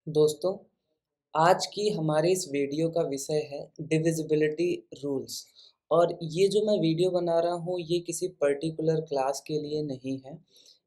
दोस्तों, आज की हमारे इस वीडियो का विषय है डिविजिबिलिटी रूल्स। और ये जो मैं वीडियो बना रहा हूँ ये किसी पर्टिकुलर क्लास के लिए नहीं है।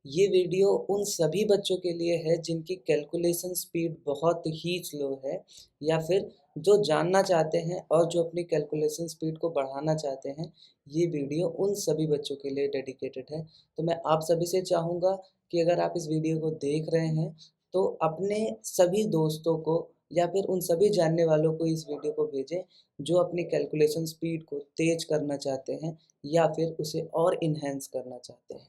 ये वीडियो उन सभी बच्चों के लिए है जिनकी कैलकुलेशन स्पीड बहुत ही स्लो है, या फिर जो जानना चाहते हैं और जो अपनी कैलकुलेशन स्पीड को बढ़ाना चाहते हैं। ये वीडियो उन सभी बच्चों के लिए डेडिकेटेड है। तो मैं आप सभी से चाहूँगा कि अगर आप इस वीडियो को देख रहे हैं तो अपने सभी दोस्तों को या फिर उन सभी जानने वालों को इस वीडियो को भेजें जो अपनी कैलकुलेशन स्पीड को तेज करना चाहते हैं या फिर उसे और इन्हेंस करना चाहते हैं।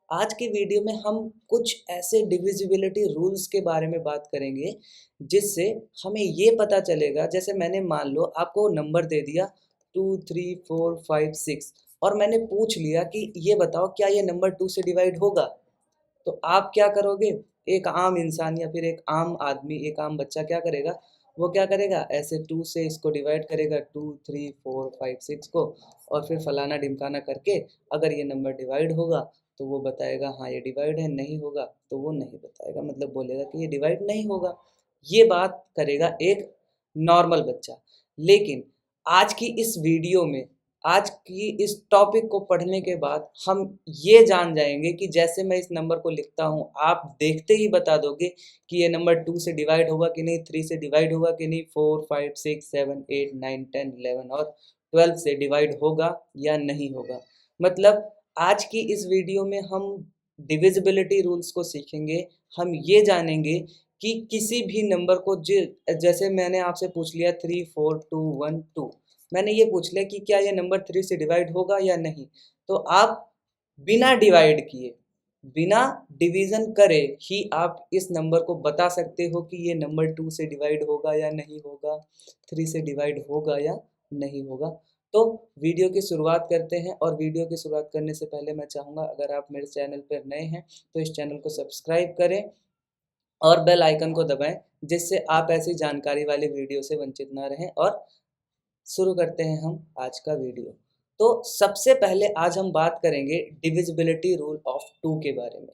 आज के वीडियो में हम कुछ ऐसे डिविजिबिलिटी रूल्स के बारे में बात करेंगे जिससे हमें ये पता चलेगा। जैसे मैंने मान लो आपको नंबर दे दिया 2 3 4 5 6 और मैंने पूछ लिया कि ये बताओ क्या ये नंबर 2 से डिवाइड होगा। तो आप क्या करोगे? एक आम इंसान या फिर एक आम आदमी, एक आम बच्चा क्या करेगा? वो क्या करेगा? ऐसे 2 से इसको डिवाइड करेगा, 2 3 4 5 6 को, और फिर फलाना ढिमकाना करके अगर ये नंबर डिवाइड होगा तो वो बताएगा हाँ ये डिवाइड है, नहीं होगा तो वो नहीं बताएगा, मतलब बोलेगा कि ये डिवाइड नहीं होगा। ये बात करेगा एक नॉर्मल बच्चा। लेकिन आज की इस वीडियो में, आज की इस टॉपिक को पढ़ने के बाद हम ये जान जाएंगे कि जैसे मैं इस नंबर को लिखता हूँ, आप देखते ही बता दोगे कि ये नंबर 2 से डिवाइड होगा कि नहीं, 3 से डिवाइड होगा कि नहीं, 4 5 6 7 8 9 10 11 और 12 से डिवाइड होगा या नहीं होगा। मतलब आज की इस वीडियो में हम डिविजिबिलिटी रूल्स को सीखेंगे। हम ये जानेंगे कि किसी भी नंबर को जैसे मैंने आपसे पूछ लिया 3 4 2 1 2, मैंने ये पूछ लिया कि क्या ये नंबर 3 से डिवाइड होगा या नहीं। तो आप बिना डिवाइड किए, बिना डिवीजन करे ही आप इस नंबर को बता सकते हो कि ये नंबर 2 से डिवाइड होगा या नहीं होगा, 3 से डिवाइड होगा या नहीं होगा। तो वीडियो की शुरुआत करते हैं, और वीडियो की शुरुआत करने से पहले मैं चाहूँगा अगर आप मेरे चैनल पर नए हैं तो इस चैनल को सब्सक्राइब करें और बेल आइकन को दबाएं, जिससे आप ऐसी जानकारी वाले वीडियो से वंचित ना रहें। और शुरू करते हैं हम आज का वीडियो। तो सबसे पहले आज हम बात करेंगे डिविजिबिलिटी रूल ऑफ 2 के बारे में।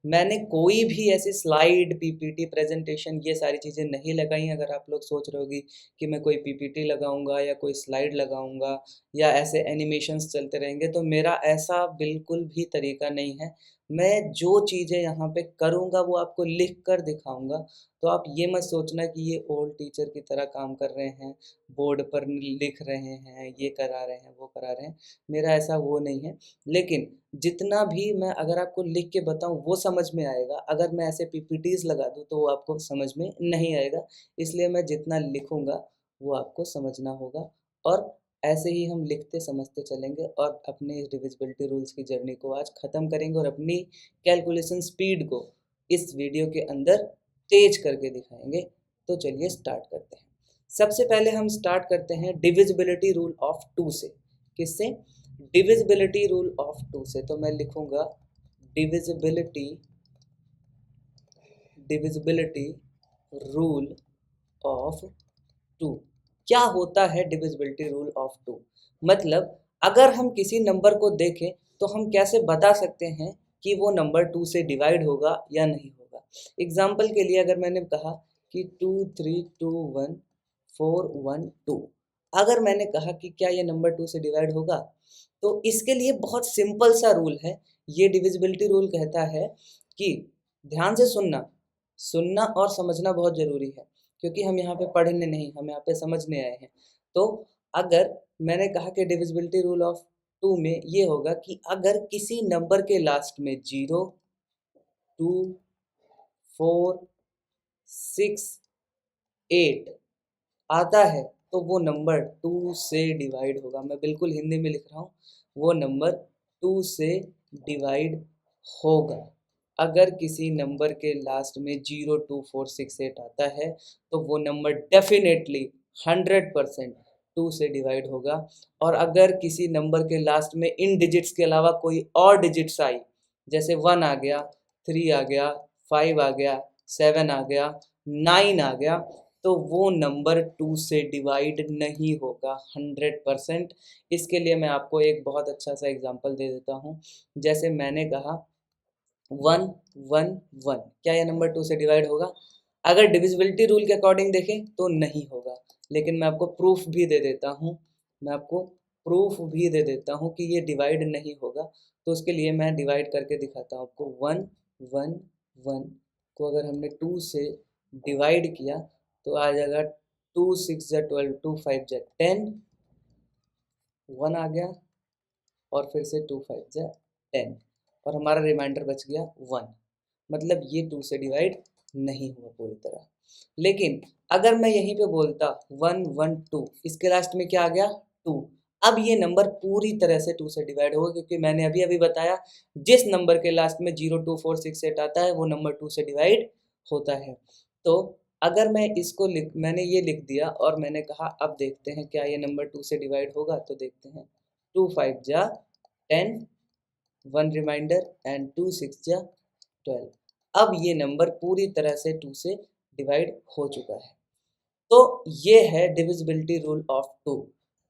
मैंने कोई भी ऐसी स्लाइड, पीपीटी, प्रेजेंटेशन, ये सारी चीज़ें नहीं लगाई। अगर आप लोग सोच रहे होगी कि मैं कोई पीपीटी लगाऊंगा या कोई स्लाइड लगाऊंगा या ऐसे एनिमेशंस चलते रहेंगे, तो मेरा ऐसा बिल्कुल भी तरीका नहीं है। मैं जो चीज़ें यहाँ पे करूँगा वो आपको लिख कर दिखाऊंगा। तो आप ये मत सोचना कि ये ओल्ड टीचर की तरह काम कर रहे हैं, बोर्ड पर लिख रहे हैं, ये करा रहे हैं, वो करा रहे हैं। मेरा ऐसा वो नहीं है। लेकिन जितना भी मैं अगर आपको लिख के बताऊं वो समझ में आएगा। अगर मैं ऐसे पीपीटीज लगा दूं तो वो आपको समझ में नहीं आएगा। इसलिए मैं जितना लिखूंगा वो आपको समझना होगा, और ऐसे ही हम लिखते समझते चलेंगे और अपने इस डिविजिबिलिटी रूल्स की जर्नी को आज ख़त्म करेंगे और अपनी कैलकुलेशन स्पीड को इस वीडियो के अंदर तेज करके दिखाएंगे। तो चलिए स्टार्ट करते हैं। सबसे पहले हम स्टार्ट करते हैं डिविजिबिलिटी रूल ऑफ 2 से। किससे? डिविजिबिलिटी रूल ऑफ 2 से। तो मैं लिखूंगा डिविजिबिलिटी डिविजिबिलिटी रूल ऑफ 2। क्या होता है डिविजिबिलिटी रूल ऑफ 2? मतलब अगर हम किसी नंबर को देखें तो हम कैसे बता सकते हैं कि वो नंबर 2 से डिवाइड होगा या नहीं होगा। एग्जाम्पल के लिए अगर मैंने कहा कि 2 3 2 1 4 1 2, अगर मैंने कहा कि क्या ये नंबर 2 से डिवाइड होगा, तो इसके लिए बहुत सिंपल सा रूल है। ये डिविजिबिलिटी रूल कहता है कि ध्यान से सुनना, सुनना और समझना बहुत ज़रूरी है, क्योंकि हम यहाँ पे पढ़ने नहीं, हम यहाँ पे समझने आए हैं। तो अगर मैंने कहा कि डिविजिबिलिटी रूल ऑफ 2 में ये होगा कि अगर किसी नंबर के लास्ट में 0 2 4 6 8 आता है तो वो नंबर 2 से डिवाइड होगा। मैं बिल्कुल हिंदी में लिख रहा हूँ, वो नंबर 2 से डिवाइड होगा। अगर किसी नंबर के लास्ट में 0 2 4 6 8 आता है तो वो नंबर डेफिनेटली 100% 2 से डिवाइड होगा। और अगर किसी नंबर के लास्ट में इन डिजिट्स के अलावा कोई और डिजिट्स आई, जैसे 1 आ गया, 3 आ गया, 5 आ गया, 7 आ गया, 9 आ गया, तो वो नंबर 2 से डिवाइड नहीं होगा 100%। इसके लिए मैं आपको एक बहुत अच्छा सा एग्जांपल दे देता हूँ। जैसे मैंने कहा 1 1 1, क्या यह नंबर 2 से डिवाइड होगा? अगर डिविजिबिलिटी रूल के अकॉर्डिंग देखें तो नहीं होगा, लेकिन मैं आपको प्रूफ भी दे देता हूँ, मैं आपको प्रूफ भी दे देता हूँ कि ये डिवाइड नहीं होगा। तो उसके लिए मैं डिवाइड करके दिखाता हूँ आपको। 1 1 1 को अगर हमने 2 से डिवाइड किया तो आ जाएगा 2 6 जा 12, 2 5 जा 10, 1 आ गया और फिर से 2 5 जा 10 और हमारा रिमाइंडर बच गया 1। मतलब ये 2 से डिवाइड नहीं हुआ पूरी तरह। लेकिन अगर मैं यहीं पे बोलता 1 1 2, इसके लास्ट में क्या आ गया 2, अब ये नंबर पूरी तरह से 2 से डिवाइड होगा, क्योंकि मैंने अभी अभी बताया जिस नंबर के लास्ट में 0 2 4 6 8 आता है वो नंबर 2 से डिवाइड होता है। तो अगर मैं इसको मैंने ये लिख दिया और मैंने कहा अब देखते हैं क्या ये नंबर 2 से डिवाइड होगा, तो देखते हैं 2 5 जा 10, 1 रिमाइंडर एंड 2 6 जा 12। अब ये नंबर पूरी तरह से 2 से डिवाइड हो चुका है। तो ये है divisibility rule of 2।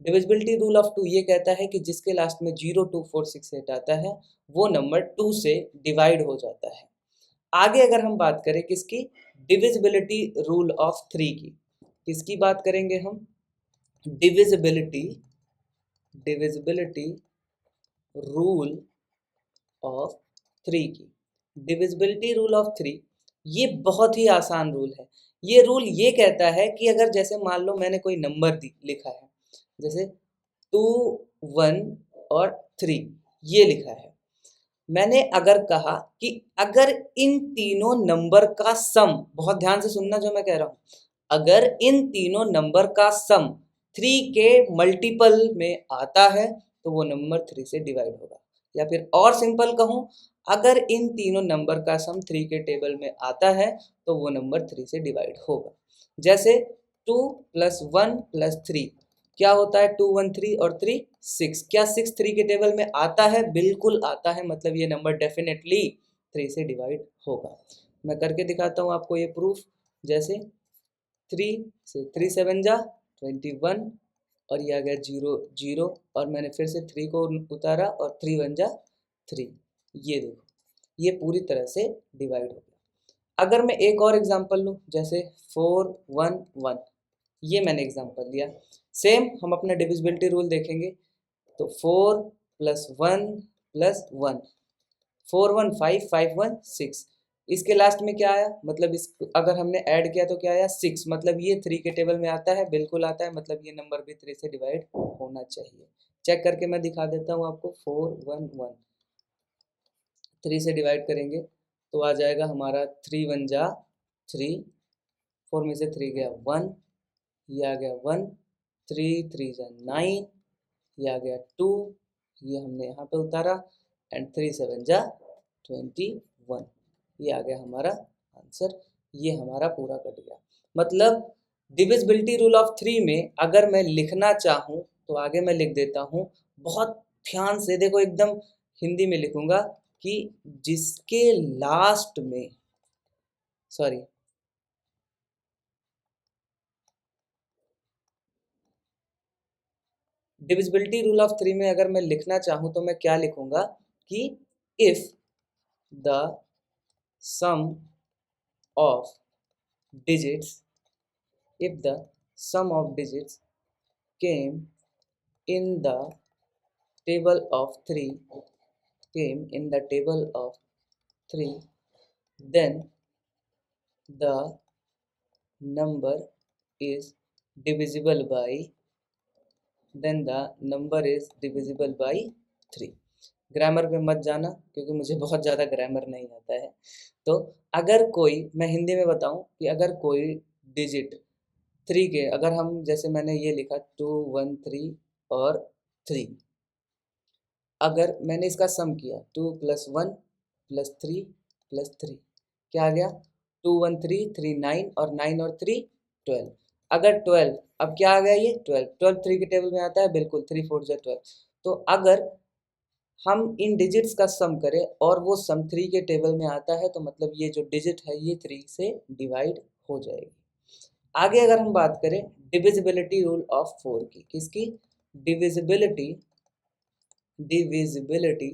Divisibility rule of 2 ये कहता है कि जिसके लास्ट में 0 2 4 6 8 आता है वो नंबर 2 से डिवाइड हो जाता है। आगे अगर हम बात करें किसकी, डिविजिबिलिटी रूल ऑफ 3 की, किसकी बात करेंगे हम, डिविजिबिलिटी डिविजिबिलिटी रूल ऑफ 3 की। डिविजिबिलिटी रूल ऑफ 3 ये बहुत ही आसान रूल है। ये रूल ये कहता है कि अगर जैसे मान लो मैंने कोई नंबर लिखा है, जैसे 2 1 और 3 ये लिखा है, मैंने अगर कहा कि अगर इन तीनों नंबर का सम, बहुत ध्यान से सुनना जो मैं कह रहा हूँ, अगर इन तीनों नंबर का सम 3 के मल्टीपल में आता है तो वो नंबर 3 से डिवाइड होगा। या फिर और सिंपल कहूँ, अगर इन तीनों नंबर का सम 3 के टेबल में आता है तो वो नंबर 3 से डिवाइड होगा। जैसे 2 + 1 + 3 क्या होता है, 2 1 3 और 3 6, क्या 6 3 के टेबल में आता है, बिल्कुल आता है, मतलब ये नंबर डेफिनेटली 3 से डिवाइड होगा। मैं करके दिखाता हूँ आपको ये प्रूफ। जैसे 3 से 3 7 जा 21 और ये आ गया 0 0 और मैंने फिर से 3 को उतारा और 3 1 जा 3, ये देखो ये पूरी तरह से डिवाइड हो गया। अगर मैं एक और एग्जांपल लूँ, जैसे 4 1 1, ये मैंने एग्जांपल दिया। सेम हम अपना डिविजिबिलिटी रूल देखेंगे तो 4 + 1 + 1, 4 1 5 5 1 6, इसके लास्ट में क्या आया, मतलब इस अगर हमने ऐड किया तो क्या आया 6, मतलब ये 3 के टेबल में आता है, बिल्कुल आता है, मतलब ये नंबर भी 3 से डिवाइड होना चाहिए। चेक करके मैं दिखा देता हूँ आपको। 4 1 1 3 से डिवाइड करेंगे तो आ जाएगा हमारा 3 1 जा 3, 4 में से 3 गया 1, ये आ गया 1, 3 3 जा 9, ये आ गया 2, ये हमने यहाँ पे उतारा एंड 3 7 जा 21, ये आ गया हमारा आंसर। ये हमारा पूरा कट गया। मतलब डिविजिबिलिटी रूल ऑफ 3 में अगर मैं लिखना चाहूँ तो आगे मैं लिख देता हूँ, बहुत ध्यान से देखो, एकदम हिंदी में लिखूंगा कि जिसके लास्ट में, सॉरी, डिविजिबिलिटी रूल ऑफ 3 में अगर मैं लिखना चाहूँ तो मैं क्या लिखूंगा कि if the sum of digits if the sum of digits came in the table of 3 came in the table of 3, then the number is divisible by then the number is divisible by 3। Grammar पे मत जाना क्योंकि मुझे बहुत ज़्यादा grammar नहीं आता है। तो अगर कोई, मैं हिंदी में बताऊं कि अगर कोई डिजिट 3 के, अगर हम जैसे मैंने ये लिखा 2 1 3 और 3, अगर मैंने इसका सम किया 2 + 1 + 3 + 3, क्या आ गया 2 1 3 3 9 और 9 और 3 12। अगर 12, अब क्या आ गया ये 12, 12 3 के टेबल में आता है, बिल्कुल 3 4 जा 12। तो अगर हम इन डिजिट्स का सम करें और वो सम 3 के टेबल में आता है तो मतलब ये जो डिजिट है ये 3 से डिवाइड हो जाएगी। आगे अगर हम बात करें डिविजिबिलिटी रूल ऑफ 4 की, किसकी, divisibility divisibility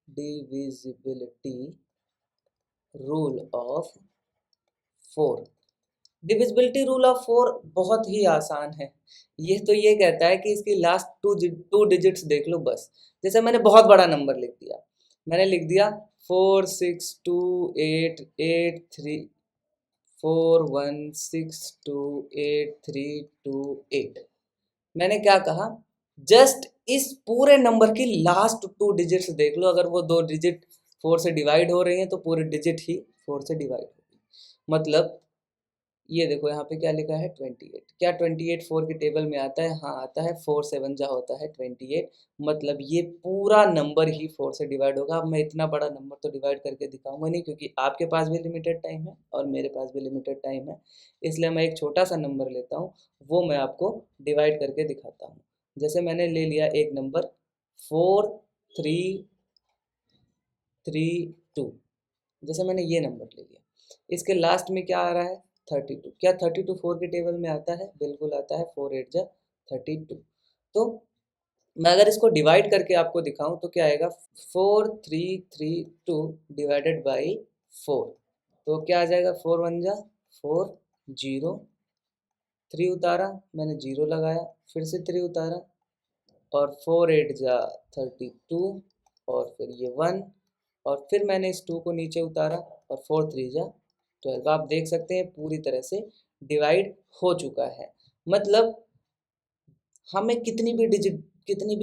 divisibility rule of 4। Divisibility rule of 4 बहुत ही आसान है। ये कहता है कि इसकी लास्ट टू डिजिट्स देख लो बस। जैसे मैंने बहुत बड़ा नंबर लिख दिया, मैंने लिख दिया 46288341628328। मैंने क्या कहा, जस्ट इस पूरे नंबर की लास्ट टू डिजिट्स देख लो, अगर वो दो डिजिट 4 से डिवाइड हो रही हैं तो पूरी डिजिट ही 4 से डिवाइड होगी। मतलब ये देखो यहाँ पे क्या लिखा है 28। क्या 28 4 के टेबल में आता है? हाँ आता है। 4 7 जा होता है 28। मतलब ये पूरा नंबर ही 4 से डिवाइड होगा। अब मैं इतना बड़ा नंबर तो डिवाइड करके दिखाऊंगा नहीं, क्योंकि आपके पास भी लिमिटेड टाइम है और मेरे पास भी लिमिटेड टाइम है। इसलिए मैं एक छोटा सा नंबर लेता हूँ, वो मैं आपको डिवाइड करके दिखाता हूँ। जैसे मैंने ले लिया एक नंबर 4332। जैसे मैंने ये नंबर ले लिया, इसके लास्ट में क्या आ रहा है 32। क्या 32 4 के टेबल में आता है? बिल्कुल आता है। 4 8 जा 32। तो मैं अगर इसको डिवाइड करके आपको दिखाऊं तो क्या आएगा, 4332 डिवाइडेड बाई 4। तो क्या आ जाएगा, 4 1 जा 4, 0 3 उतारा, मैंने 0 लगाया, फिर से 3 उतारा, और 4 8 जा 32, और फिर ये 1, और फिर मैंने इस 2 को नीचे उतारा, और 4 3 जा 12। आप देख सकते हैं पूरी तरह से डिवाइड हो चुका है। मतलब हमें कितनी भी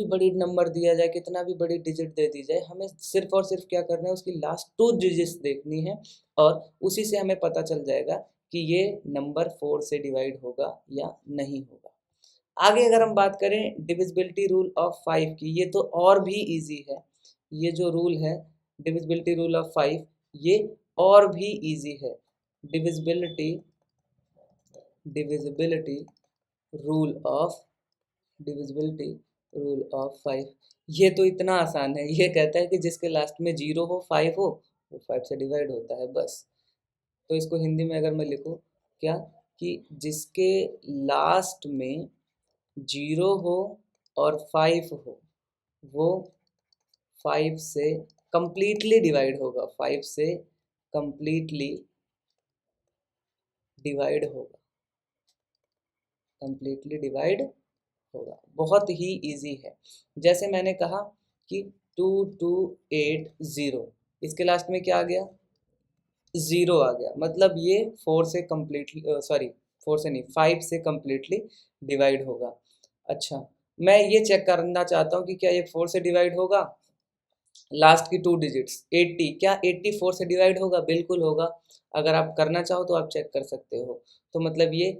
बड़ी नंबर दिया जाए, कितना भी बड़ी डिजिट दे दी जाए, हमें सिर्फ और सिर्फ क्या करना है, उसकी लास्ट टू डिजिट्स देखनी है, और उसी से हमें पता चल जाएगा कि ये नंबर 4 से डिवाइड होगा या नहीं होगा। आगे अगर हम बात करें डिविजिबिलिटी रूल ऑफ 5 की, ये तो और भी इजी है। ये जो रूल है डिविजिबिलिटी रूल ऑफ 5, ये और भी इजी है। Divisibility divisibility rule of divisibility rule of 5, ये तो इतना आसान है। ये कहता है कि जिसके लास्ट में 0 हो 5 हो, वो 5 से डिवाइड होता है बस। तो इसको हिंदी में अगर मैं लिखूँ क्या, कि जिसके लास्ट में 0 हो और 5 हो, वो 5 से कंप्लीटली डिवाइड होगा। 5 से कंप्लीटली डिवाइड होगा। कंप्लीटली डिवाइड होगा। बहुत ही इजी है। जैसे मैंने कहा कि 2280, इसके लास्ट में क्या आ गया, 0 आ गया। मतलब ये 4 से कम्प्लीटली, सॉरी 4 से नहीं, 5 से कम्प्लीटली डिवाइड होगा। अच्छा, मैं ये चेक करना चाहता हूँ कि क्या ये 4 से डिवाइड होगा। लास्ट की टू डिजिट्स 80, क्या 80 4 से डिवाइड होगा? बिल्कुल होगा। अगर आप करना चाहो तो आप चेक कर सकते हो। तो मतलब ये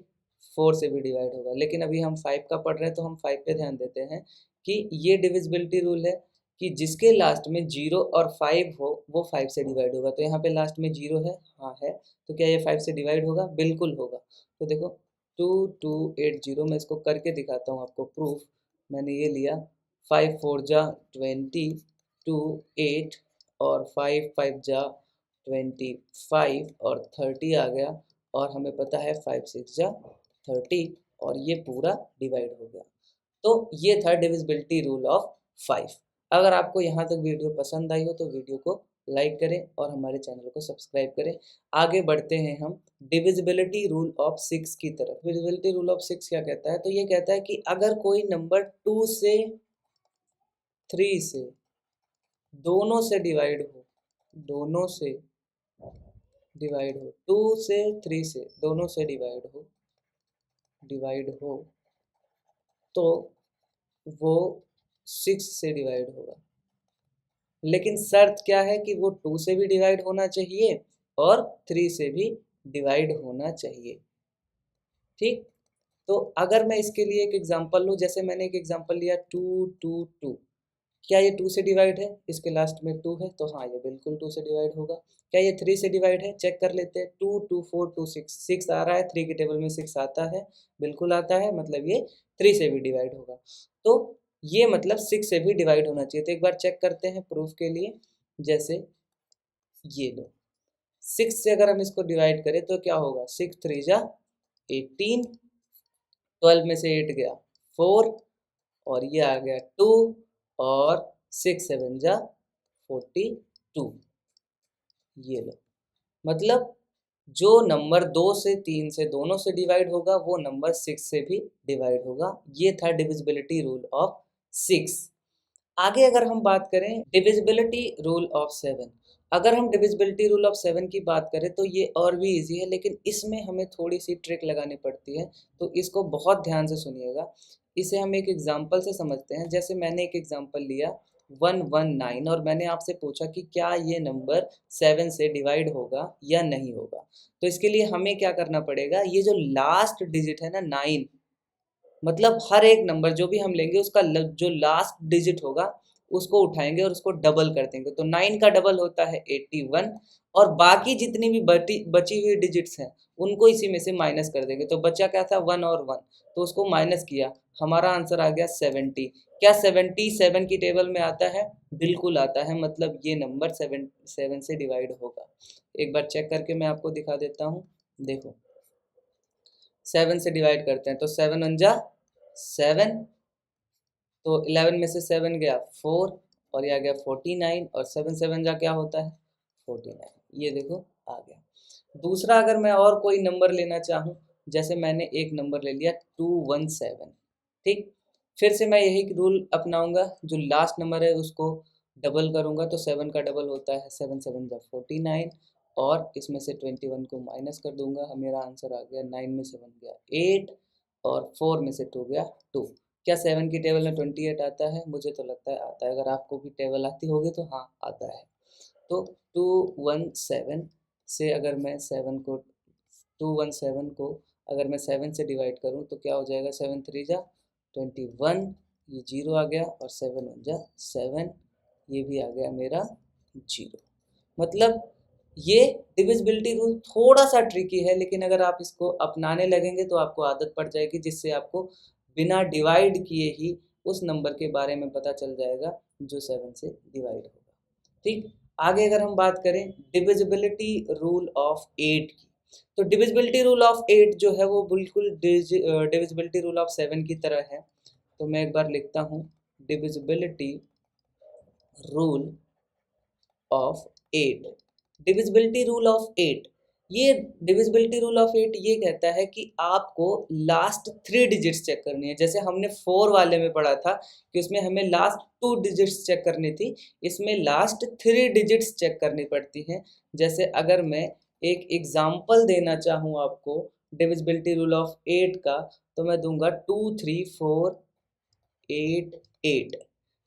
4 से भी डिवाइड होगा। लेकिन अभी हम 5 का पढ़ रहे हैं तो हम 5 पे ध्यान देते हैं कि ये डिविजिबिलिटी रूल है कि जिसके लास्ट में 0 और 5 हो, वो 5 से डिवाइड होगा। तो यहाँ पे लास्ट में 0 है, हाँ है। तो क्या ये 5 से डिवाइड होगा? बिल्कुल होगा। तो देखो 2280, मैं इसको करके दिखाता हूँ आपको प्रूफ। मैंने ये लिया 5 4 जा 20, 2 8, और 5 5 जा 25, और 30 आ गया, और हमें पता है 5 6 जा 30, और ये पूरा डिवाइड हो गया। तो ये था डिविजिबिलिटी रूल ऑफ 5। अगर आपको यहाँ तक वीडियो पसंद आई हो तो वीडियो को लाइक करें और हमारे चैनल को सब्सक्राइब करें। आगे बढ़ते हैं हम डिविजिबिलिटी रूल ऑफ 6 की तरफ। डिविजिबिलिटी रूल ऑफ 6 क्या कहता है? तो ये कहता है कि अगर कोई नंबर 2 से 3 से दोनों से डिवाइड हो, दोनों से डिवाइड हो, 2 से 3 से दोनों से डिवाइड हो तो वो 6 से डिवाइड होगा। लेकिन शर्त क्या है कि वो 2 से भी डिवाइड होना चाहिए और 3 से भी डिवाइड होना चाहिए। ठीक, तो अगर मैं इसके लिए एक एग्जांपल लूँ, जैसे मैंने एक एग्जांपल लिया 222, क्या ये 2 से डिवाइड है? इसके लास्ट में 2 है, तो हाँ ये बिल्कुल 2 से डिवाइड होगा। क्या ये 3 से डिवाइड है? चेक कर लेते हैं। 2 2 4 2 6, 6 आ रहा है, 3 के टेबल में 6 आता है, बिल्कुल आता है। मतलब ये 3 से भी डिवाइड होगा। तो ये मतलब 6 से भी डिवाइड होना चाहिए। तो एक बार चेक करते हैं प्रूफ के लिए। जैसे ये लो, 6 से अगर हम इसको डिवाइड करें तो क्या होगा, 6 3 जा 18, 12 में से 8 गया 4, और ये आ गया 2, और 6 7 जा 42। ये लो, मतलब जो नंबर 2 से 3 से दोनों से डिवाइड होगा वो नंबर 6 से भी डिवाइड होगा। ये था डिविजिबिलिटी रूल ऑफ 6। आगे अगर हम बात करें डिविजिबिलिटी रूल ऑफ 7, अगर हम डिविजिबिलिटी रूल ऑफ 7 की बात करें तो ये और भी इजी है, लेकिन इसमें हमें थोड़ी सी ट्रिक लगानी पड़ती है, तो इसको बहुत ध्यान से सुनिएगा। इसे हम एक एग्जांपल से समझते हैं। जैसे मैंने एक एग्जांपल लिया 119 और मैंने आपसे पूछा कि क्या ये नंबर 7 से डिवाइड होगा या नहीं होगा। तो इसके लिए हमें क्या करना पड़ेगा, ये जो लास्ट डिजिट है ना 9, मतलब हर एक नंबर जो भी हम लेंगे उसका जो लास्ट डिजिट होगा उसको उठाएंगे और उसको डबल कर देंगे। तो 9 का डबल होता है 81, और बाकी जितनी भी बची हुई डिजिट्स हैं उनको इसी में से माइनस कर देंगे। तो बचा क्या था 1 और 1, तो उसको माइनस किया, हमारा आंसर आ गया 70। क्या 77 की टेबल में आता है? बिल्कुल आता है, मतलब ये नंबर 7 से डिवाइड होगा। एक बार चेक करके मैं आपको दिखा देता हूँ। देखो 7 से डिवाइड करते हैं तो 7 वन जा 7, तो 11 में से 7 गया 4, और ये आ गया 49, और 7 7 जा क्या होता है 49। ये देखो आ गया। दूसरा अगर मैं और कोई नंबर लेना चाहूँ, जैसे मैंने एक नंबर ले लिया 217, ठीक। फिर से मैं यही रूल अपनाऊंगा, जो लास्ट नंबर है उसको डबल करूंगा, तो 7 का डबल होता है 7 7 जा 49, और इसमें से 21 को माइनस कर दूंगा, मेरा आंसर आ गया 9 में से 1 गया 8, और 4 में से 2 गया 2। क्या 7 की टेबल में 28 आता है? मुझे तो लगता है आता है, अगर आपको भी टेबल आती होगी तो हाँ आता है। तो 217 से अगर मैं 217 को अगर मैं 7 से डिवाइड करूँ तो क्या हो जाएगा, 7 3 जा 21, ये जीरो आ गया, और 7 1 जा 7, ये भी आ गया मेरा जीरो। मतलब ये डिविजिबिलिटी रूल थोड़ा सा ट्रिकी है, लेकिन अगर आप इसको अपनाने लगेंगे तो आपको आदत पड़ जाएगी, जिससे आपको बिना डिवाइड किए ही उस नंबर के बारे में पता चल जाएगा जो 7 से डिवाइड होगा, ठीक। आगे अगर हम बात करें डिविजिबिलिटी रूल ऑफ 8 की, तो डिविजिबिलिटी रूल ऑफ 8 जो है वो बिल्कुल डिविजिबिलिटी रूल ऑफ 7 की तरह है। तो मैं एक बार लिखता हूँ divisibility rule of 8। Divisibility rule of 8, ये डिविजिबिलिटी रूल ऑफ 8 ये कहता है कि आपको लास्ट 3 डिजिट्स चेक करनी है। जैसे हमने 4 वाले में पढ़ा था कि उसमें हमें लास्ट 2 डिजिट्स चेक करनी थी, इसमें लास्ट 3 डिजिट्स चेक करनी पड़ती हैं। जैसे अगर मैं एक एग्जांपल देना चाहूँ आपको डिविजिबिलिटी रूल ऑफ 8 का, तो मैं दूंगा 2 3 4 8 8।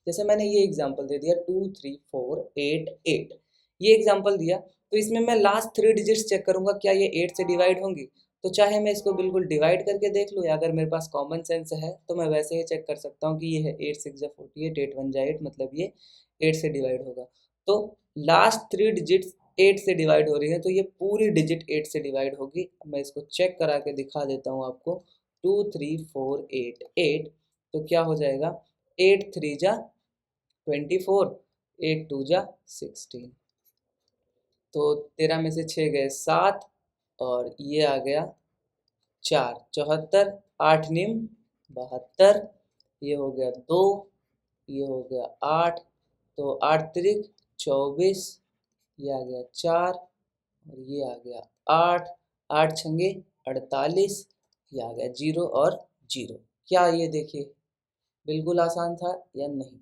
जैसे मैंने ये एग्जांपल दे दिया 2 3 4 8 8, ये एग्जांपल दिया, तो इसमें मैं लास्ट 3 डिजिट्स चेक करूंगा क्या ये 8 से डिवाइड होंगी। तो चाहे मैं इसको बिल्कुल डिवाइड करके देख लूँ, या अगर मेरे पास कॉमन सेंस है तो मैं वैसे ही चेक कर सकता हूँ कि ये है 8 6 जा 48, 8 1 जा 8, मतलब ये 8 से डिवाइड होगा। तो लास्ट 3 डिजिट्स 8 से डिवाइड हो रही है, तो ये पूरी डिजिट 8 से डिवाइड होगी। मैं इसको चेक करा के दिखा देता हूँ आपको। 2 3 4 8 8, तो क्या हो जाएगा 8 3 जा 24, 8 2 जा 16, तो 13 में से 6 गए 7, और ये आ गया 4 74, 8 निम 72, ये हो गया 2, ये हो गया 8, तो 8 त्रिक 24, ये आ गया 4, और ये आ गया 8, 8 छंगे 48, ये आ गया 0 और 0। क्या ये देखिए बिल्कुल आसान था या नहीं?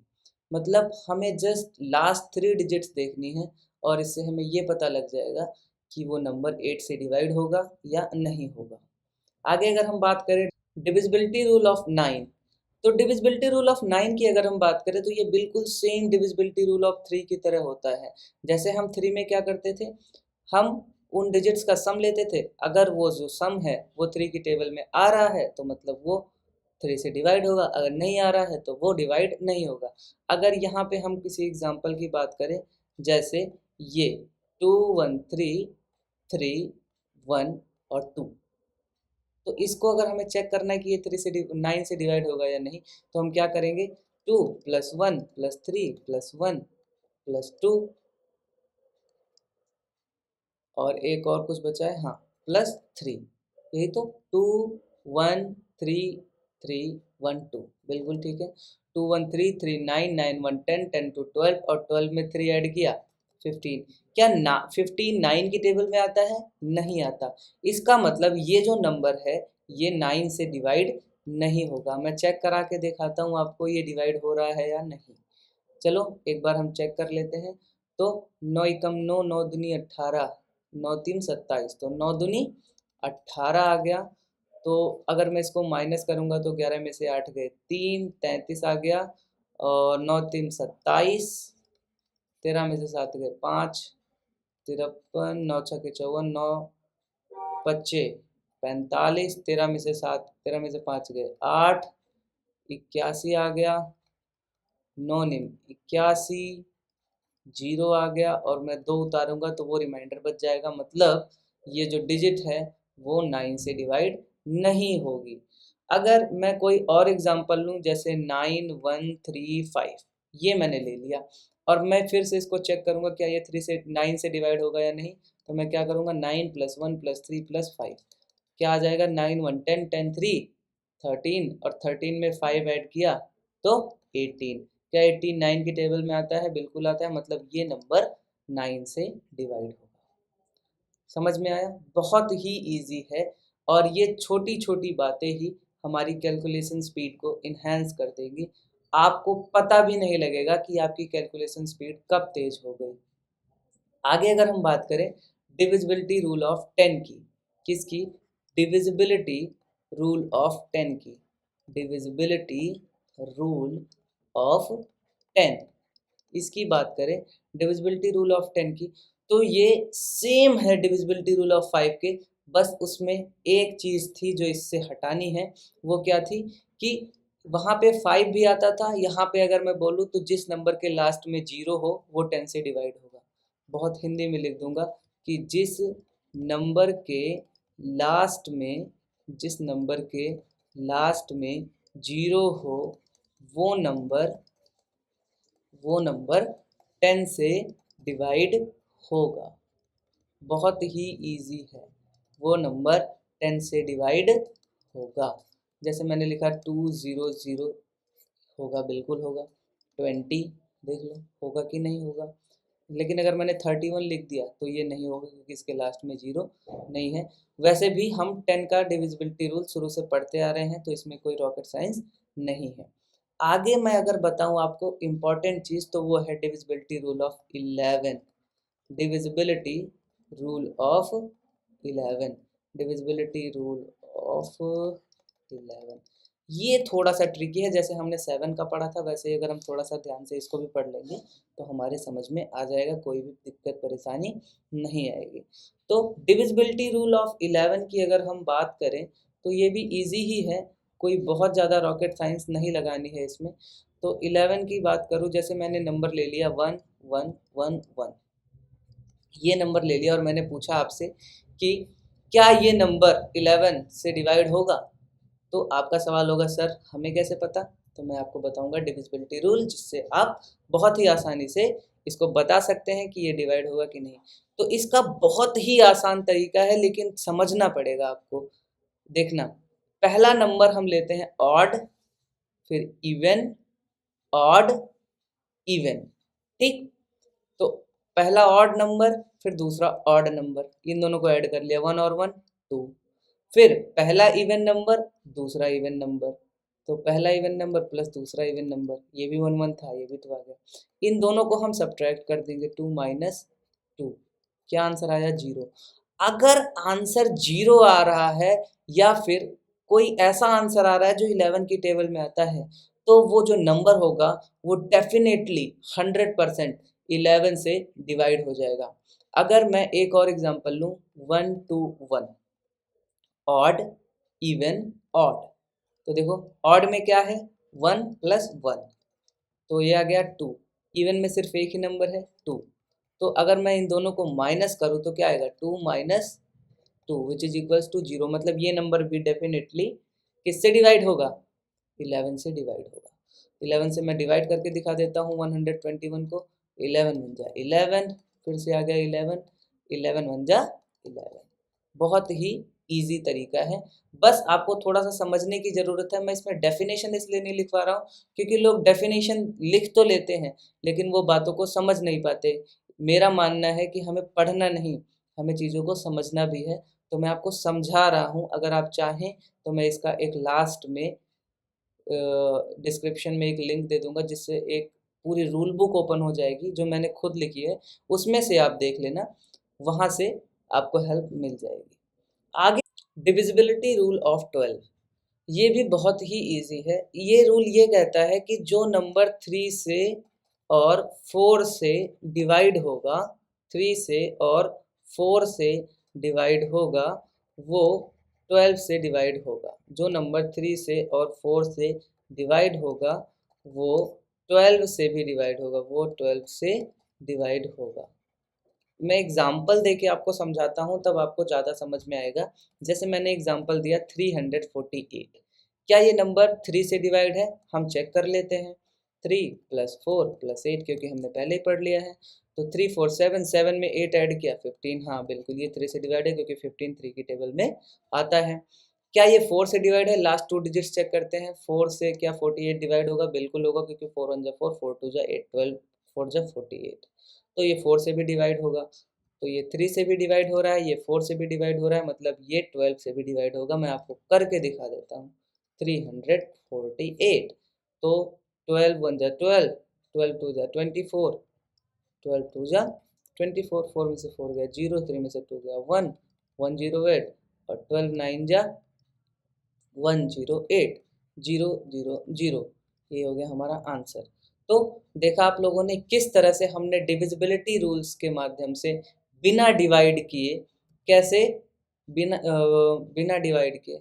मतलब हमें जस्ट लास्ट 3 डिजिट्स देखनी है, और इससे हमें ये पता लग जाएगा कि वो नंबर 8 से डिवाइड होगा या नहीं होगा। आगे अगर हम बात करें डिविजिबिलिटी रूल ऑफ 9, तो डिविजिबिलिटी रूल ऑफ 9 की अगर हम बात करें तो ये बिल्कुल सेम डिविजिबिलिटी रूल ऑफ 3 की तरह होता है। जैसे हम 3 में क्या करते थे, हम उन डिजिट्स का सम लेते थे, अगर वो जो सम है वो 3 की टेबल में आ रहा है तो मतलब वो 3 से डिवाइड होगा, अगर नहीं आ रहा है तो वो डिवाइड नहीं होगा। अगर यहाँ पे हम किसी एग्जांपल की बात करें, जैसे ये 2 1 3 3 1 और 2, तो इसको अगर हमें चेक करना है कि ये 3 से 9 से डिवाइड होगा या नहीं, तो हम क्या करेंगे 2 प्लस 1 प्लस 3 प्लस 1 प्लस 2, और एक और कुछ बचा है, हाँ प्लस 3, यही तो 2 1 3 3 1 2, बिल्कुल ठीक है। 2 1 3 3 9 9 1 10 10 2 12, और 12 में 3 ऐड किया 15। क्या 15 9 की टेबल में आता है? नहीं आता। इसका मतलब ये जो नंबर है ये 9 से डिवाइड नहीं होगा। मैं चेक करा के दिखाता हूँ आपको ये डिवाइड हो रहा है या नहीं। चलो एक बार हम चेक कर लेते हैं। तो 9 एकम 9, 9 दूनी 18, 9 3 27, तो 9 दूनी 18 आ गया। तो अगर मैं इसको माइनस करूँगा तो 11 में से 8 गए 3, 33 आ गया, और 9 3 27, 13 में से 7 गए 5, 53, 9 6 54, 9 25 45, 13 में से 7, 13 में से 5 गए 8, 81 आ गया, 9 निम 81, 0 आ गया, और मैं 2 उतारूंगा तो वो रिमाइंडर बच जाएगा। मतलब ये जो डिजिट है वो 9 से डिवाइड नहीं होगी। अगर मैं कोई और एग्जांपल लूँ, जैसे 9 1 3 5, ये मैंने ले लिया, और मैं फिर से इसको चेक करूंगा क्या ये 3 से 9 से डिवाइड होगा या नहीं। तो मैं क्या करूँगा, 9 + 1 + 3 + 5, क्या आ जाएगा, 9 1 10 10 3 13, और 13 में 5 ऐड किया तो 18। क्या 18 9 की टेबल में आता है? बिल्कुल आता है। मतलब ये नंबर 9 से डिवाइड होगा। समझ में आया? बहुत ही इजी है, और ये छोटी छोटी बातें ही हमारी कैलकुलेशन स्पीड को इन्हेंस कर देंगी। आपको पता भी नहीं लगेगा कि आपकी कैलकुलेशन स्पीड कब तेज हो गई। आगे अगर हम बात करें डिविजिबिलिटी रूल ऑफ 10 की, किसकी? डिविजिबिलिटी रूल ऑफ 10 की, डिविजिबिलिटी रूल ऑफ 10, इसकी बात करें डिविजिबिलिटी रूल ऑफ 10 की, तो ये सेम है डिविजिबिलिटी रूल ऑफ 5 के। बस उसमें एक चीज़ थी जो इससे हटानी है। वो क्या थी कि वहाँ पे 5 भी आता था, यहाँ पे अगर मैं बोलूँ तो जिस नंबर के लास्ट में 0 हो वो 10 से डिवाइड होगा। बहुत हिंदी में लिख दूंगा कि जिस नंबर के लास्ट में, जिस नंबर के लास्ट में 0 हो वो नंबर 10 से डिवाइड होगा। बहुत ही इजी है, वो नंबर 10 से डिवाइड होगा। जैसे मैंने लिखा 200 होगा, बिल्कुल होगा। 20 देख लो होगा कि नहीं होगा। लेकिन अगर मैंने 31 लिख दिया तो ये नहीं होगा क्योंकि इसके लास्ट में 0 नहीं है। वैसे भी हम 10 का डिविजिबिलिटी रूल शुरू से पढ़ते आ रहे हैं, तो इसमें कोई रॉकेट साइंस नहीं है। आगे मैं अगर बताऊं आपको इम्पॉर्टेंट चीज़, तो वो है divisibility rule of 11। Divisibility rule of 11, divisibility rule of 11, ये थोड़ा सा ट्रिकी है। जैसे हमने 7 का पढ़ा था, वैसे ही अगर हम थोड़ा सा ध्यान से इसको भी पढ़ लेंगे तो हमारे समझ में आ जाएगा, कोई भी दिक्कत परेशानी नहीं आएगी। तो डिविजिबिलिटी रूल ऑफ 11 की अगर हम बात करें तो ये भी इजी ही है, कोई बहुत ज़्यादा रॉकेट साइंस नहीं लगानी है इसमें। तो 11 की बात करूँ, जैसे मैंने नंबर ले लिया 1 1 1 1, ये नंबर ले लिया, और मैंने पूछा आपसे कि क्या ये नंबर 11 से डिवाइड होगा। तो आपका सवाल होगा सर हमें कैसे पता? तो मैं आपको बताऊंगा डिविजिबिलिटी रूल, जिससे आप बहुत ही आसानी से इसको बता सकते हैं कि ये डिवाइड होगा कि नहीं। तो इसका बहुत ही आसान तरीका है, लेकिन समझना पड़ेगा आपको। देखना, पहला नंबर हम लेते हैं ऑड, फिर इवन, ऑड, इवन, ठीक। तो पहला ऑड नंबर, फिर दूसरा ऑड नंबर, इन दोनों को ऐड कर लिया, 1 और 1 2। फिर पहला इवन नंबर, दूसरा इवन नंबर, तो पहला इवन नंबर प्लस दूसरा इवन नंबर, ये भी 1 1 था, ये भी तो आ गया। इन दोनों को हम सब्ट्रैक्ट कर देंगे, 2 - 2, क्या आंसर आया? 0। अगर आंसर 0 आ रहा है, या फिर कोई ऐसा आंसर आ रहा है जो 11 की टेबल में आता है, तो वो जो नंबर होगा वो डेफिनेटली 100% 11 से डिवाइड हो जाएगा। अगर मैं एक और एग्जांपल लूँ, 1 2 1, ऑड, इवन, ऑड, तो देखो ऑड में क्या है, 1 + 1, तो ये आ गया 2। इवन में सिर्फ एक ही नंबर है 2, तो अगर मैं इन दोनों को माइनस करूँ तो क्या आएगा, 2 - 2 विच इज इक्वल्स टू 0। मतलब ये नंबर भी डेफिनेटली किससे डिवाइड होगा? 11 से डिवाइड होगा। 11 से मैं डिवाइड करके दिखा देता हूँ 121 को, 11 बन जा 11, फिर से आ गया 11, 11 बन जा 11। बहुत ही ईजी तरीका है, बस आपको थोड़ा सा समझने की ज़रूरत है। मैं इसमें डेफिनेशन इसलिए नहीं लिखवा रहा हूँ क्योंकि लोग डेफिनेशन लिख तो लेते हैं लेकिन वो बातों को समझ नहीं पाते। मेरा मानना है कि हमें पढ़ना नहीं, हमें चीज़ों को समझना भी है। तो मैं आपको समझा रहा हूँ, अगर आप चाहें तो मैं इसका एक लास्ट में डिस्क्रिप्शन में एक लिंक दे दूँगा, जिससे एक पूरी रूल बुक ओपन हो जाएगी जो मैंने खुद लिखी है, उसमें से आप देख लेना, वहाँ से आपको हेल्प मिल जाएगी। आगे डिविजिबिलिटी रूल ऑफ 12, ये भी बहुत ही ईज़ी है। ये रूल ये कहता है कि जो नंबर 3 से और 4 से डिवाइड होगा, 3 से और 4 से डिवाइड होगा, वो 12 से डिवाइड होगा। जो नंबर 3 से और 4 से डिवाइड होगा, वो 12 से भी डिवाइड होगा, वो 12 से डिवाइड होगा। मैं एग्ज़ाम्पल देके आपको समझाता हूँ, तब आपको ज़्यादा समझ में आएगा। जैसे मैंने एग्ज़ाम्पल दिया 348, क्या ये नंबर 3 से डिवाइड है? हम चेक कर लेते हैं। 3 + 4 + 8, क्योंकि हमने पहले ही पढ़ लिया है। तो 3 4 7, 7 में 8 ऐड किया 15, हाँ बिल्कुल ये 3 से डिवाइड है, क्योंकि 15 3 की टेबल में आता है। क्या ये 4 से डिवाइड है? लास्ट 2 डिजिट्स चेक करते हैं। 4 से क्या 48 डिवाइड होगा? बिल्कुल होगा, क्योंकि 4 1 जा 4, 4 2 जा 8, 12 4 जा 48। तो ये 4 से भी डिवाइड होगा। तो ये 3 से भी डिवाइड हो रहा है, ये 4 से भी डिवाइड हो रहा है, मतलब ये 12 से भी डिवाइड होगा। मैं आपको करके दिखा देता हूँ। 348, तो 12 1 जा 12, 12 2 जा 24, 12 2 जा 24, 4 में से 4 गया 0, 3 में से 2 गया 1, 108, और 12 9 जा 108, 0 0 0, ये हो गया हमारा आंसर। तो देखा आप लोगों ने किस तरह से हमने डिविजिबिलिटी रूल्स के माध्यम से बिना डिवाइड किए, कैसे बिना डिवाइड किए,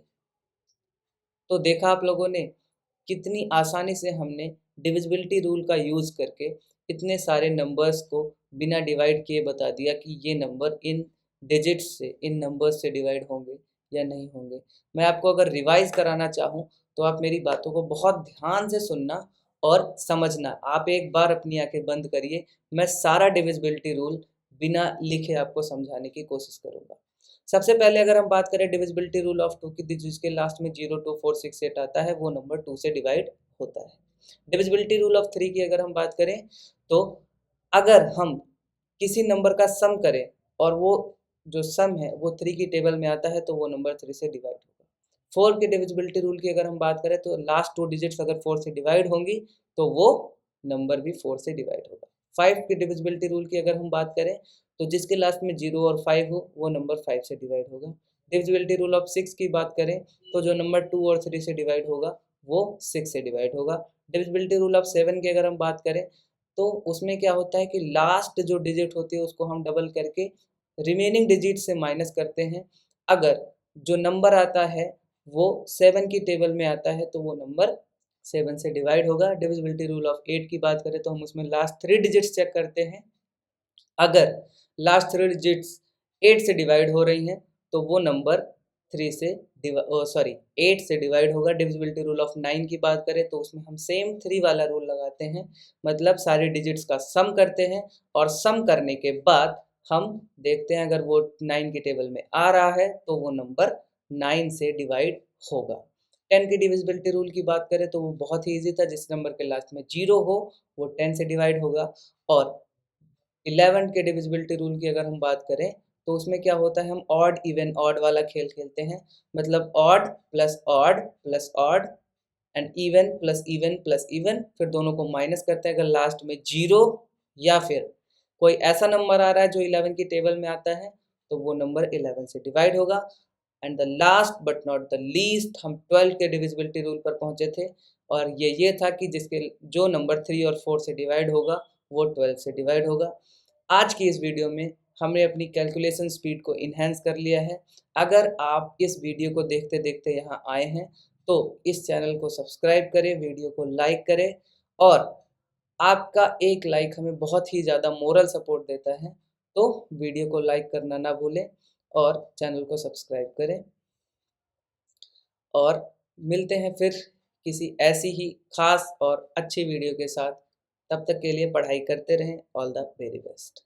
तो देखा आप लोगों ने कितनी आसानी से हमने डिविजिबिलिटी रूल का यूज़ करके इतने सारे नंबर्स को बिना डिवाइड किए बता दिया कि ये नंबर इन डिजिट्स से, इन नंबर्स से डिवाइड होंगे या नहीं होंगे। मैं आपको अगर रिवाइज़ कराना चाहूँ, तो आप मेरी बातों को बहुत ध्यान से सुनना और समझना। आप एक बार अपनी आँखें बंद करिए, मैं सारा डिविजिबिलिटी रूल बिना लिखे आपको समझाने की कोशिश करूँगा। सबसे पहले अगर हम बात करें डिविजिबिलिटी रूल ऑफ 2 की, जिसके लास्ट में 0 2 4 6 8 आता है, वो नंबर 2 से डिवाइड होता है। डिविजिबिलिटी रूल ऑफ 3 की अगर हम बात करें, तो अगर हम किसी नंबर का सम करें और वो जो सम है वो 3 की टेबल में आता है, तो वो नंबर 3 से डिवाइड होगा। 4 के डिविजिबिलिटी रूल की अगर हम बात करें, तो लास्ट 2 डिजिट्स अगर 4 से डिवाइड होंगी, तो वो नंबर भी 4 से डिवाइड होगा। 5 की डिविजिबिलिटी रूल की अगर हम बात करें, तो जिसके लास्ट में 0 और 5 हो, वो नंबर 5 से डिवाइड होगा। डिविजिबिलिटी रूल ऑफ 6 की बात करें, तो जो नंबर 2 और 3 से डिवाइड होगा, वो 6 से डिवाइड होगा। डिविजिबिलिटी रूल ऑफ 7 की अगर हम बात करें, तो उसमें क्या होता है कि लास्ट जो डिजिट होती है उसको हम डबल करके रिमेनिंग डिजिट से माइनस करते हैं। अगर जो नंबर आता है वो 7 की टेबल में आता है, तो वो नंबर 7 से डिवाइड होगा। डिविजिबिलिटी रूल ऑफ 8 की बात करें, तो हम उसमें लास्ट 3 डिजिट्स चेक करते हैं। अगर लास्ट 3 डिजिट्स 8 से डिवाइड हो रही हैं, तो वो नंबर 3 से 8 से डिवाइड होगा। डिविजिबिलिटी रूल ऑफ 9 की बात करें, तो उसमें हम सेम 3 वाला रूल लगाते हैं, मतलब सारे डिजिट्स का सम करते हैं, और सम करने के बाद हम देखते हैं अगर वो 9 की टेबल में आ रहा है, तो वो नंबर 9 से डिवाइड होगा। 10 की डिविजिबिलिटी रूल की बात करें, तो वो बहुत ही ईजी था, जिस नंबर के लास्ट में 0 हो वो 10 से डिवाइड होगा। और 11 के डिविजिबिलिटी रूल की अगर हम बात करें, तो उसमें क्या होता है, हम ऑड इवन ऑड वाला खेल खेलते हैं, मतलब odd plus odd plus odd and even plus even plus even, फिर दोनों को माइनस करते हैं। अगर लास्ट में 0 या फिर कोई ऐसा नंबर आ रहा है जो 11 की टेबल में आता है, तो वो नंबर 11 से डिवाइड होगा। And the last but not the least, हम 12 के डिविजिबिलिटी रूल पर पहुंचे थे, और ये था कि जिसके जो नंबर 3 और 4 से डिवाइड होगा, वो 12 से डिवाइड होगा। आज की इस वीडियो में हमने अपनी कैलकुलेशन स्पीड को इन्हेंस कर लिया है। अगर आप इस वीडियो को देखते देखते यहाँ आए हैं, तो इस चैनल को सब्सक्राइब करें, वीडियो को लाइक करें, और आपका एक लाइक हमें बहुत ही ज़्यादा मोरल सपोर्ट देता है। तो वीडियो को लाइक करना ना भूलें और चैनल को सब्सक्राइब करें, और मिलते हैं फिर किसी ऐसी ही खास और अच्छी वीडियो के साथ। तब तक के लिए पढ़ाई करते रहें। All the very best.